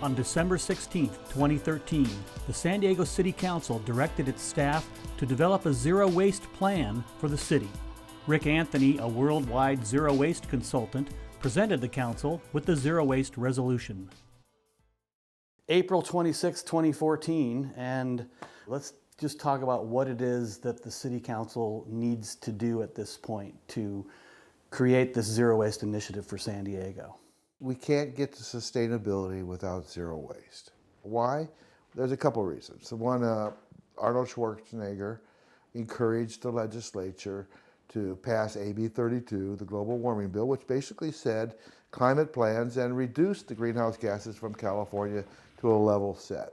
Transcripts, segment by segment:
On December 16, 2013, the San Diego City Council directed its staff to develop a zero waste plan for the city. Rick Anthony, a worldwide zero waste consultant, presented the council with the zero waste resolution. April 26, 2014, and let's just talk about what it is that the City Council needs to do at this point to create this zero waste initiative for San Diego. We can't get to sustainability without zero waste. Why? There's a couple reasons. One, Arnold Schwarzenegger encouraged the legislature to pass AB 32, the global warming bill, which basically said climate plans and reduced the greenhouse gases from California to a level set.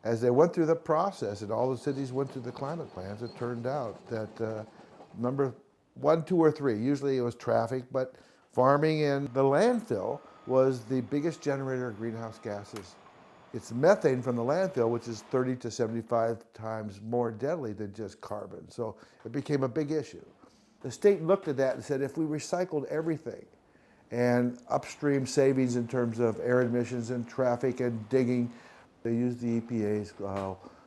As they went through the process and all the cities went through the climate plans, it turned out that number 1, 2, or 3, usually it was traffic, but farming and the landfill was the biggest generator of greenhouse gases. It's methane from the landfill, which is 30 to 75 times more deadly than just carbon. So it became a big issue. The state looked at that and said, if we recycled everything and upstream savings in terms of air emissions and traffic and digging, they used the EPA's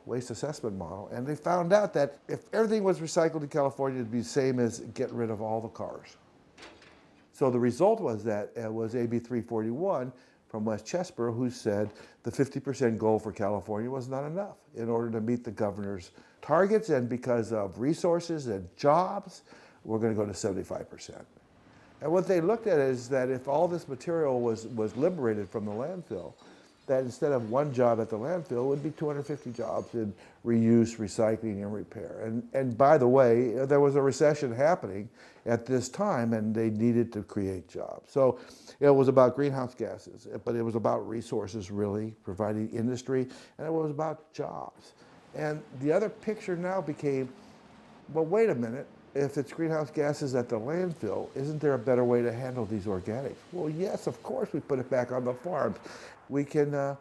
waste assessment model, and they found out that if everything was recycled in California, it'd be the same as getting rid of all the cars. So the result was that it was AB 341 from West Chesborough who said the 50% goal for California was not enough in order to meet the governor's targets, and because of resources and jobs, we're going to go to 75%. And what they looked at is that if all this material was liberated from the landfill, that instead of one job at the landfill, it would be 250 jobs in reuse, recycling, and repair. And by the way, there was a recession happening at this time, and they needed to create jobs. So it was about greenhouse gases, but it was about resources, really, providing industry, and it was about jobs. And the other picture now became, well, wait a minute. If it's greenhouse gases at the landfill, isn't there a better way to handle these organics? Well, yes, of course we put it back on the farms. We can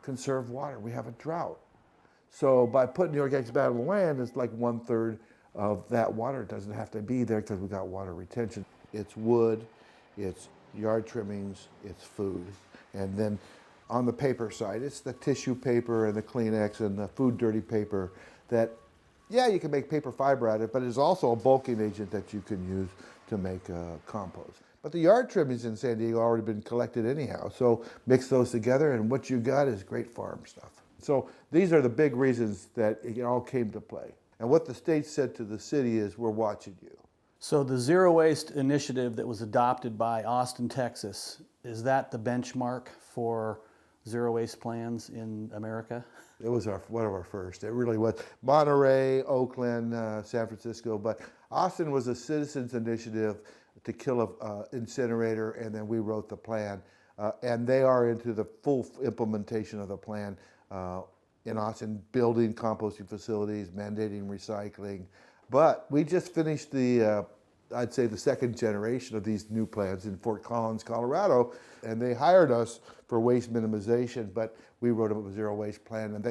conserve water. We have a drought. So by putting the organics back on the land, it's like 1/3 of that water doesn't have to be there because we got water retention. It's wood, it's yard trimmings, it's food. And then on the paper side, it's the tissue paper and the Kleenex and the food dirty paper that, yeah, you can make paper fiber out of it, but it's also a bulking agent that you can use to make compost. But the yard trimmings in San Diego already been collected anyhow, so mix those together and what you got is great farm stuff. So these are the big reasons that it all came to play. And what the state said to the city is, we're watching you. So the zero waste initiative that was adopted by Austin, Texas, is that the benchmark for zero waste plans in America? It was one of our first. It really was. Monterey, Oakland, San Francisco, but Austin was a citizens initiative to kill an incinerator, and then we wrote the plan. And they are into the full implementation of the plan in Austin, building composting facilities, mandating recycling. But we just finished I'd say the second generation of these new plans in Fort Collins, Colorado, and they hired us for waste minimization, but we wrote a zero waste plan, and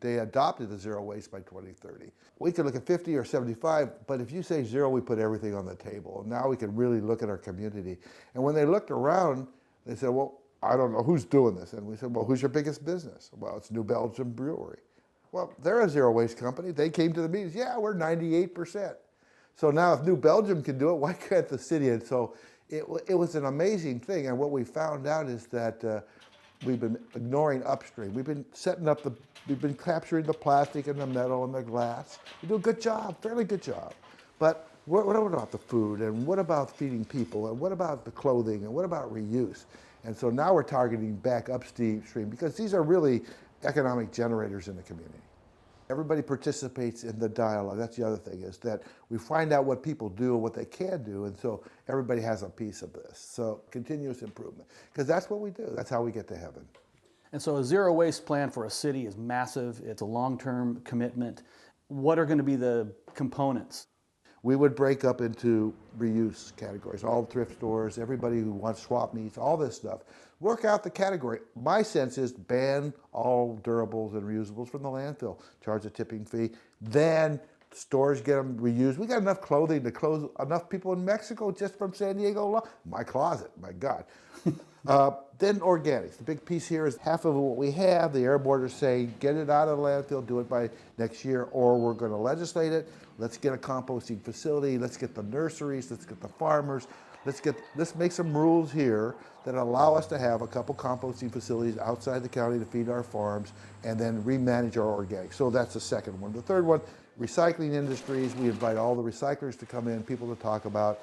they adopted the zero waste by 2030. We could look at 50 or 75, but if you say zero, we put everything on the table. And now we can really look at our community. And when they looked around, they said, well, I don't know who's doing this. And we said, well, who's your biggest business? Well, it's New Belgium Brewery. Well, they're a zero waste company. They came to the meetings. Yeah, we're 98%. So now if New Belgium can do it, why can't the city? And so it was an amazing thing. And what we found out is that we've been ignoring upstream. We've been we've been capturing the plastic and the metal and the glass. We do a good job, fairly good job. But what about the food? And what about feeding people? And what about the clothing? And what about reuse? And so now we're targeting back upstream because these are really economic generators in the community. Everybody participates in the dialogue. That's the other thing, is that we find out what people do and what they can do, and so everybody has a piece of this. So continuous improvement, because that's what we do. That's how we get to heaven. And so a zero waste plan for a city is massive. It's a long-term commitment. What are going to be the components? We would break up into reuse categories, all thrift stores, everybody who wants swap meets, all this stuff. Work out the category. My sense is ban all durables and reusables from the landfill, charge a tipping fee, then stores get them reused. We got enough clothing to clothe enough people in Mexico just from San Diego alone. My closet, my God. Then organics. The big piece here is half of what we have. The air board is saying, get it out of the landfill, do it by next year, or we're going to legislate it. Let's get a composting facility. Let's get the nurseries. Let's get the farmers. Let's make some rules here that allow us to have a couple composting facilities outside the county to feed our farms, and then remanage our organics. So that's the second one. The third one, recycling industries. We invite all the recyclers to come in, people to talk about.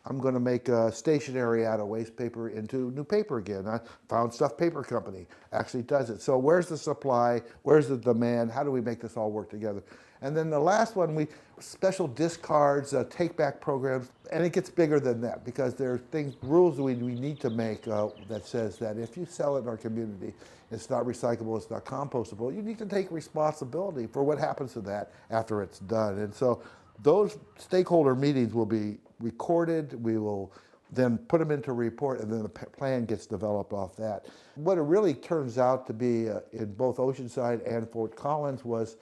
I'm going to make a stationery out of waste paper into new paper again. Found Stuff Paper Company actually does it. So where's the supply? Where's the demand? How do we make this all work together? And then the last one, special discards, take-back programs, and it gets bigger than that because there are rules we need to make that says that if you sell it in our community, it's not recyclable, it's not compostable, you need to take responsibility for what happens to that after it's done. And so those stakeholder meetings will be recorded. We will then put them into a report, and then the plan gets developed off that. What it really turns out to be in both Oceanside and Fort Collins was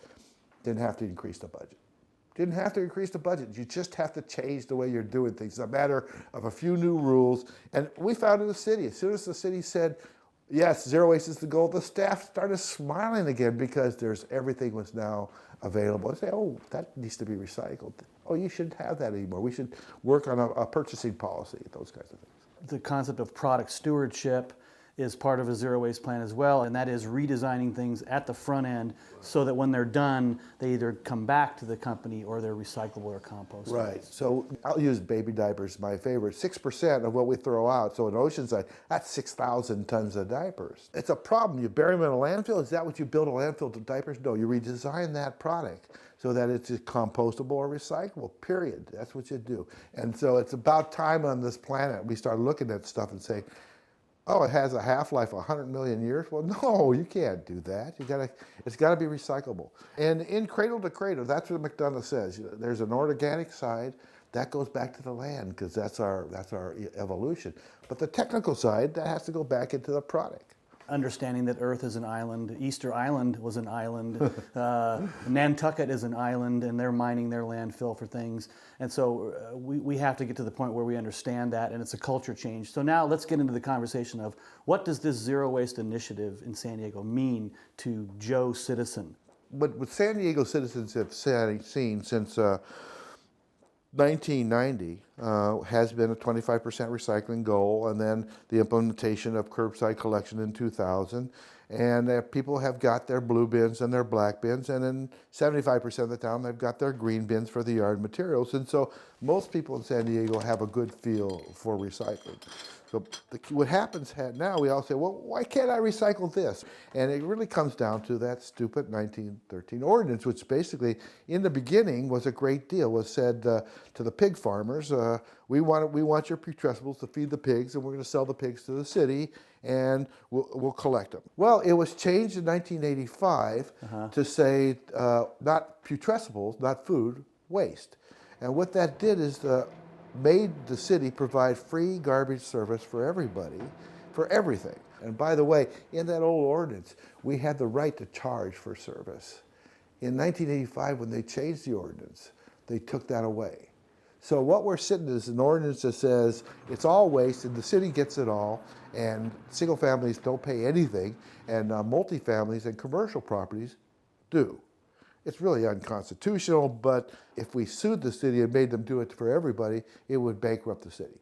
didn't have to increase the budget. Didn't have to increase the budget. You just have to change the way you're doing things. It's a matter of a few new rules. And we found in the city, as soon as the city said, yes, zero waste is the goal, the staff started smiling again because everything was now available. They say, oh, that needs to be recycled. Oh, you shouldn't have that anymore. We should work on a purchasing policy, those kinds of things. The concept of product stewardship is part of a zero waste plan as well, and that is redesigning things at the front end so that when they're done, they either come back to the company or they're recyclable or composted. Right. So I'll use baby diapers, my favorite. 6% of what we throw out. So in Oceanside, that's 6,000 tons of diapers. It's a problem. You bury them in a landfill. Is that what you build a landfill to diapers? No, you redesign that product so that it's compostable or recyclable, period. That's what you do. And so it's about time on this planet we start looking at stuff and saying, oh, it has a half-life of 100 million years? Well, no, you can't do that. It's got to be recyclable. And in cradle to cradle, that's what McDonough says. There's an organic side that goes back to the land because that's our evolution. But the technical side, that has to go back into the product. Understanding that Earth is an island, Easter Island was an island, Nantucket is an island, and they're mining their landfill for things. And so we have to get to the point where we understand that, and it's a culture change. So now let's get into the conversation of what does this zero waste initiative in San Diego mean to Joe Citizen? What San Diego citizens have seen since 1990 has been a 25% recycling goal, and then the implementation of curbside collection in 2000. And people have got their blue bins and their black bins, and in 75% of the town they've got their green bins for the yard materials. And so most people in San Diego have a good feel for recycling. So what happens now, we all say, well, why can't I recycle this? And it really comes down to that stupid 1913 ordinance, which basically, in the beginning, was a great deal. Was said to the pig farmers, we want your putrescibles to feed the pigs, and we're going to sell the pigs to the city, and we'll collect them. Well, it was changed in 1985 to say not putrescibles, not food, waste. And what that did is made the city provide free garbage service for everybody, for everything. And by the way, in that old ordinance, we had the right to charge for service. In 1985, when they changed the ordinance, they took that away. So what we're sitting is an ordinance that says it's all waste and the city gets it all, and single families don't pay anything, and multifamilies and commercial properties do. It's really unconstitutional, but if we sued the city and made them do it for everybody, it would bankrupt the city.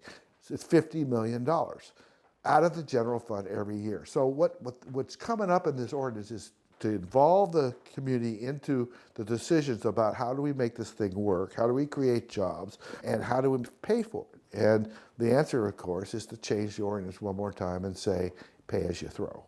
It's $50 million out of the general fund every year. So what's coming up in this ordinance is to involve the community into the decisions about how do we make this thing work, how do we create jobs, and how do we pay for it. And the answer, of course, is to change the ordinance one more time and say, pay as you throw.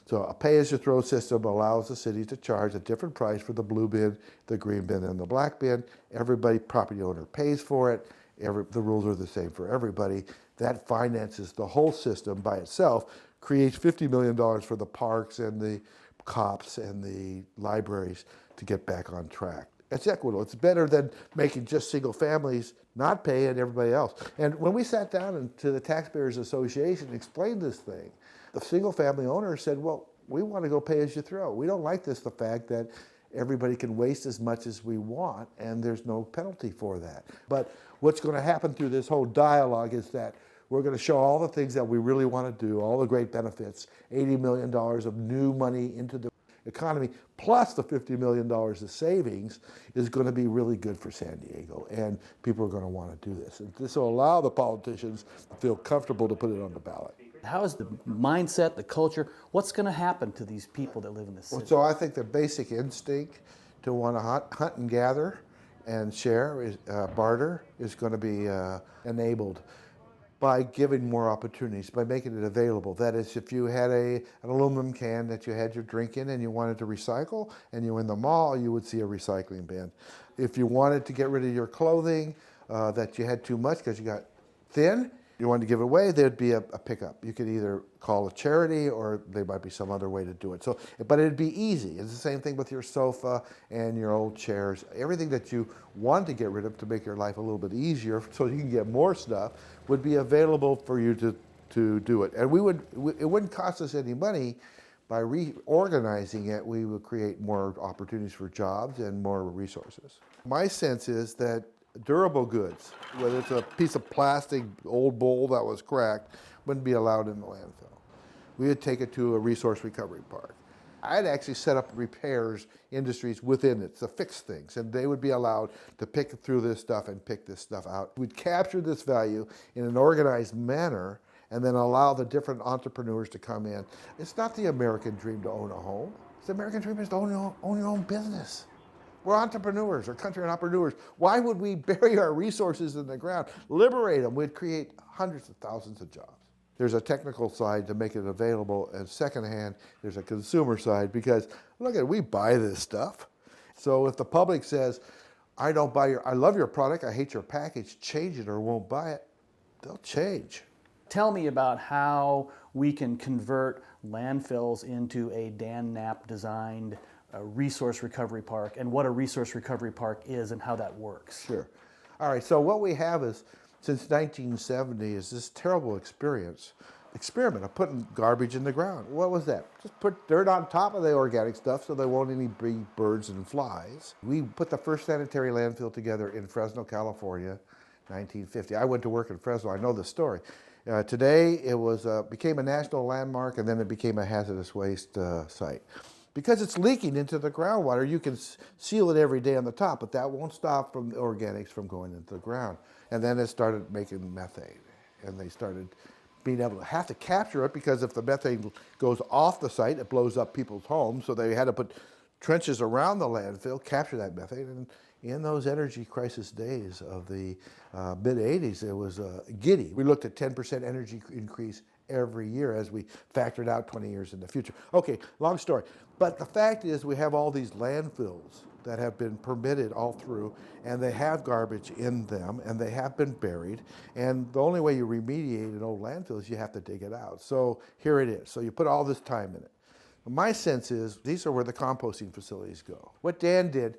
So a pay-as-you-throw system allows the city to charge a different price for the blue bin, the green bin, and the black bin. Everybody, property owner, pays for it. The rules are the same for everybody. That finances the whole system by itself, creates $50 million for the parks and the cops and the libraries to get back on track. It's equitable. It's better than making just single families not pay and everybody else. And when we sat down to the Taxpayers Association and explained this thing, the single family owner said, well, we want to go pay as you throw. We don't like the fact that everybody can waste as much as we want, and there's no penalty for that. But what's going to happen through this whole dialogue is that we're going to show all the things that we really want to do, all the great benefits, $80 million of new money into the economy, plus the $50 million of savings is going to be really good for San Diego, and people are going to want to do this. And this will allow the politicians to feel comfortable to put it on the ballot. How is the mindset, the culture, what's going to happen to these people that live in this city? So I think the basic instinct to want to hunt and gather and share, barter, is going to be enabled by giving more opportunities, by making it available. That is, if you had an aluminum can that you had your drink in and you wanted to recycle, and you were in the mall, you would see a recycling bin. If you wanted to get rid of your clothing that you had too much because you got thin, you wanted to give it away, there'd be a pickup. You could either call a charity or there might be some other way to do it. So, but it'd be easy. It's the same thing with your sofa and your old chairs. Everything that you want to get rid of to make your life a little bit easier so you can get more stuff would be available for you to do it. And it wouldn't cost us any money. By reorganizing it, we would create more opportunities for jobs and more resources. My sense is that durable goods, whether it's a piece of plastic, old bowl that was cracked, wouldn't be allowed in the landfill. We would take it to a resource recovery park. I'd actually set up repairs industries within it to fix things, and they would be allowed to pick through this stuff and pick this stuff out. We'd capture this value in an organized manner and then allow the different entrepreneurs to come in. It's not the American dream to own a home. The American dream is to own your own business. We're entrepreneurs, we're country entrepreneurs. Why would we bury our resources in the ground? Liberate them, we'd create hundreds of thousands of jobs. There's a technical side to make it available, and secondhand, there's a consumer side, because look at, we buy this stuff. So if the public says, I love your product, I hate your package, change it or won't buy it, they'll change. Tell me about how we can convert landfills into a Dan Knapp designed resource recovery park, and what a resource recovery park is and how that works. Sure. All right, so what we have is, since 1970, is this terrible experiment of putting garbage in the ground. What was that? Just put dirt on top of the organic stuff so there won't any breed birds and flies. We put the first sanitary landfill together in Fresno, California, 1950. I went to work in Fresno, I know the story. Today, it became a national landmark, and then it became a hazardous waste site. Because it's leaking into the groundwater, you can seal it every day on the top, but that won't stop from the organics from going into the ground. And then it started making methane, and they started being able to have to capture it, because if the methane goes off the site, it blows up people's homes, so they had to put trenches around the landfill, capture that methane. And in those energy crisis days of the mid-'80s, it was giddy. We looked at 10% energy increase every year as we factored out 20 years in the future. Okay, long story. But the fact is, we have all these landfills that have been permitted all through, and they have garbage in them, and they have been buried. And the only way you remediate an old landfill is you have to dig it out. So here it is. So you put all this time in it. My sense is these are where the composting facilities go. What Dan did,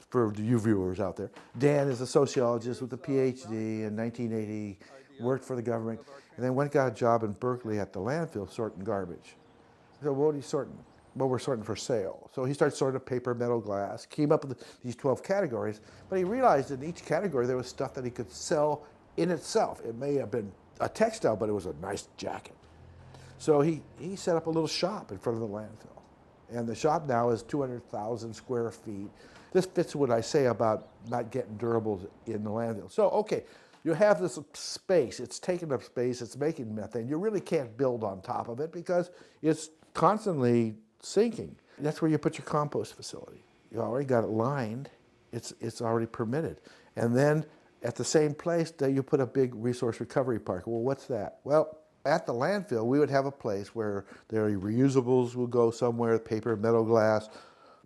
for you viewers out there, Dan is a sociologist with a PhD in 1980, worked for the government, and then got a job in Berkeley at the landfill sorting garbage. So what are you sorting? Well, we're sorting for sale. So he started sorting paper, metal, glass, came up with these 12 categories, but he realized in each category there was stuff that he could sell in itself. It may have been a textile, but it was a nice jacket. So he set up a little shop in front of the landfill. And the shop now is 200,000 square feet. This fits what I say about not getting durables in the landfill. So, okay, you have this space, it's taking up space, it's making methane. You really can't build on top of it because it's constantly sinking. That's where you put your compost facility. You already got it lined, it's already permitted. And then at the same place, that you put a big resource recovery park. Well, what's that? Well, at the landfill, we would have a place where their reusables would go somewhere, paper, metal, glass,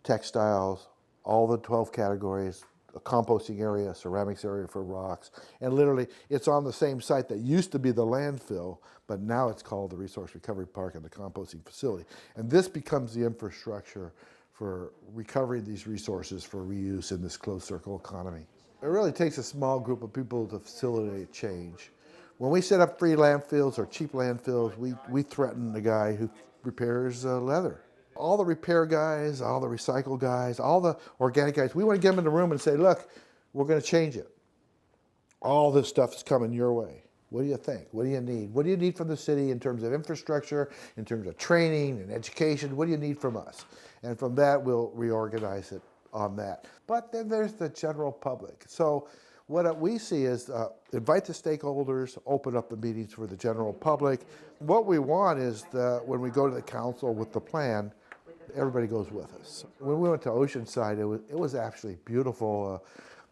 textiles, all the 12 categories, a composting area, a ceramics area for rocks. And literally, it's on the same site that used to be the landfill, but now it's called the Resource Recovery Park and the composting facility. And this becomes the infrastructure for recovering these resources for reuse in this closed circle economy. It really takes a small group of people to facilitate change. When we set up free landfills or cheap landfills, we threaten the guy who repairs leather. All the repair guys, all the recycle guys, all the organic guys, we want to get them in the room and say, look, we're going to change it. All this stuff is coming your way. What do you think? What do you need? What do you need from the city in terms of infrastructure, in terms of training and education? What do you need from us? And from that, we'll reorganize it on that. But then there's the general public. So what we see is invite the stakeholders, open up the meetings for the general public. What we want is that when we go to the council with the plan, everybody goes with us. When we went to Oceanside, it was actually beautiful.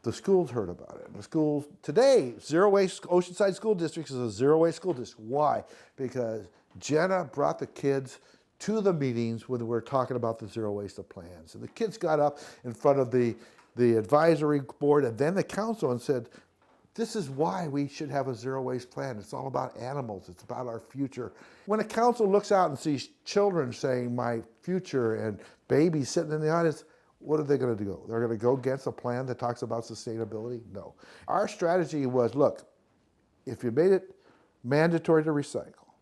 The schools heard about it. The schools today, zero waste. Oceanside School District is a zero waste school district. Why? Because Jenna brought the kids to the meetings when we were talking about the zero waste plans. And the kids got up in front of the advisory board and then the council and said, this is why we should have a zero waste plan. It's all about animals. It's about our future. When a council looks out and sees children saying my future and babies sitting in the audience, what are they going to do? They're going to go against a plan that talks about sustainability? No. Our strategy was, look, if you made it mandatory to recycle,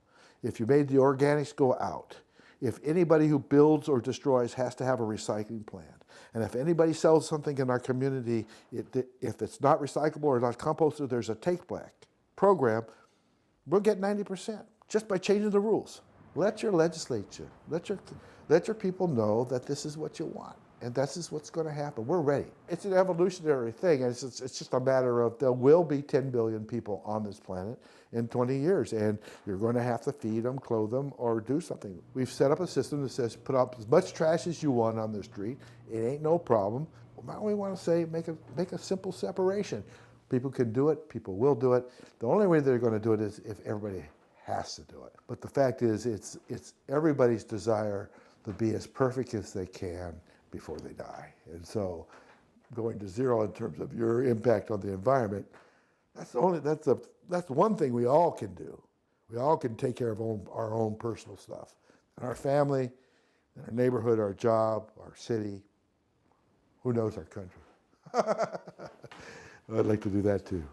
if you made the organics go out, if anybody who builds or destroys has to have a recycling plan, and if anybody sells something in our community, if it's not recyclable or not composted, there's a take-back program, we'll get 90% just by changing the rules. Let your legislature, let your people know that this is what you want. And this is what's going to happen. We're ready. It's an evolutionary thing. And it's just a matter of there will be 10 billion people on this planet in 20 years. And you're going to have to feed them, clothe them, or do something. We've set up a system that says put up as much trash as you want on the street. It ain't no problem. Now we want to say make a simple separation. People can do it. People will do it. The only way they're going to do it is if everybody has to do it. But the fact is it's everybody's desire to be as perfect as they can before they die. And so going to zero in terms of your impact on the environment, that's one thing we all can do. We all can take care of our own personal stuff. And our family, and our neighborhood, our job, our city, who knows, our country. I'd like to do that too.